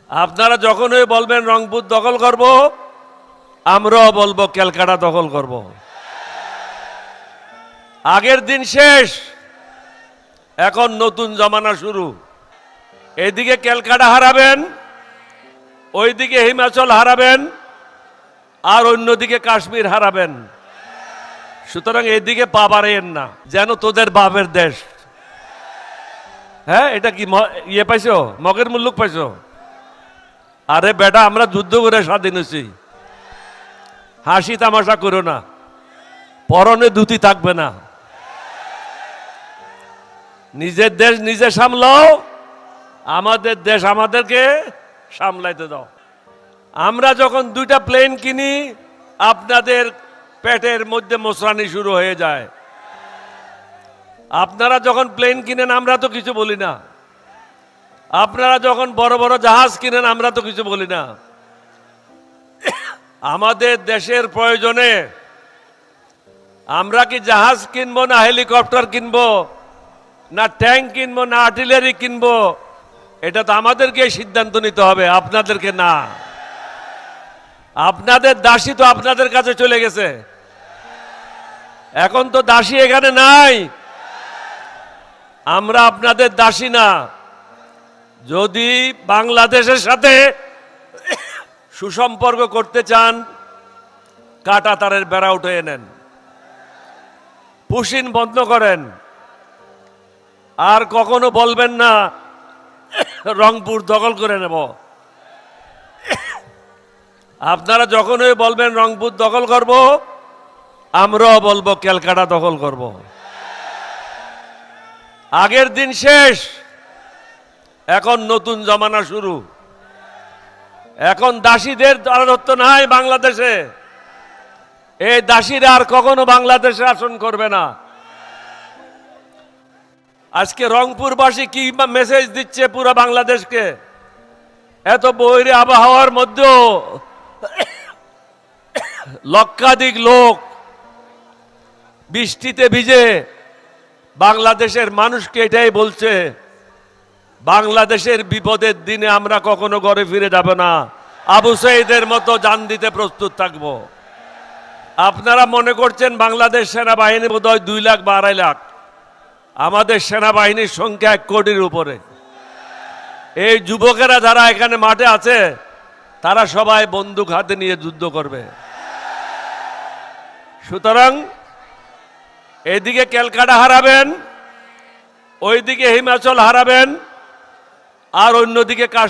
আপনারা যখনই বলবেন রংপুর দখল করব, আমরাও বলবো ক্যালকাটা দখল করব। আগের দিন শেষ, এখন নতুন জমানা শুরু। এদিকে ক্যালকাটা হারাবেন, ওইদিকে হিমাচল হারাবেন, আর অন্যদিকে কাশ্মীর হারাবেন। সুতরাং এদিকে পা বাড়াইয়েন না, যেন তোদের বাপের দেশ। হ্যাঁ, এটা কি ইয়ে পাইছো, মগের মুল্লুক পাইছো? আরে বেটা, আমরা যুদ্ধ করে স্বাধীন হয়েছি। হাসি তামাশা করো না, পরনে ধুতি থাকবে না। নিজের দেশ নিজে সামলাও, আমাদের দেশ আমাদেরকে সামলাইতে দাও। আমরা যখন দুইটা প্লেন কিনি, আপনাদের পেটের মধ্যে মোচড়ানি শুরু হয়ে যায়। আপনারা যখন প্লেন কিনেন, আমরা তো কিছু বলি না। আপনারা যখন বড় বড় জাহাজ কিনেন, আমরা তো কিছু বলি না। আমাদের দেশের প্রয়োজনে আমরা কি জাহাজ কিনবো, না হেলিকপ্টার কিনবো, না ট্যাঙ্ক কিনবো, না আর্টিলারি কিনবো, এটা তো আমাদেরকে সিদ্ধান্ত নিতে হবে, আপনাদেরকে না। আপনাদের দাসী তো আপনাদের কাছে চলে গেছে, এখন তো দাসী এখানে নাই। আমরা আপনাদের দাসী না। যদি বাংলাদেশের সাথে সুসম্পর্ক করতে চান, কাঁটা তারের বেড়া উঠে নেন, পুশিন বন্ধ করেন। আর কখনো বলবেন না রংপুর দখল করে নেব। আপনারা যখনই বলবেন রংপুর দখল করব, আমরাও বলবো ক্যালকাটা দখল করব। আগের দিন শেষ, এখন নতুন জমানা শুরু। এখন দাসীদের রাজত্ব নাই বাংলাদেশে। এই দাসীরা আর কখনো বাংলাদেশে শাসন করবে না। আজকে রংপুরবাসী কি মেসেজ দিচ্ছে পুরো বাংলাদেশকে? এত বৈরী আবহাওয়ার মধ্যেও লক্ষাধিক লোক বৃষ্টিতে ভিজে বাংলাদেশের মানুষকে এটাই বলছে, বাংলাদেশের বিপদের দিনে আমরা কখনো ঘরে ফিরে যাব না, আবু সাইদের মতো জান দিতে প্রস্তুত থাকব। আপনারা মনে করছেন বাংলাদেশ সেনাবাহিনী বোধহয় 2 লাখ বা 2.5 লাখ। আমাদের সেনাবাহিনীর সংখ্যা 1 কোটির উপরে। এই যুবকেরা যারা এখানে মাঠে আছে, তারা সবাই বন্দুক হাতে নিয়ে যুদ্ধ করবে। সুতরাং এদিকে ক্যালকাটা হারাবেন, ওইদিকে হিমাচল হারাবেন, আর অন্যদিকে কাশ্মীর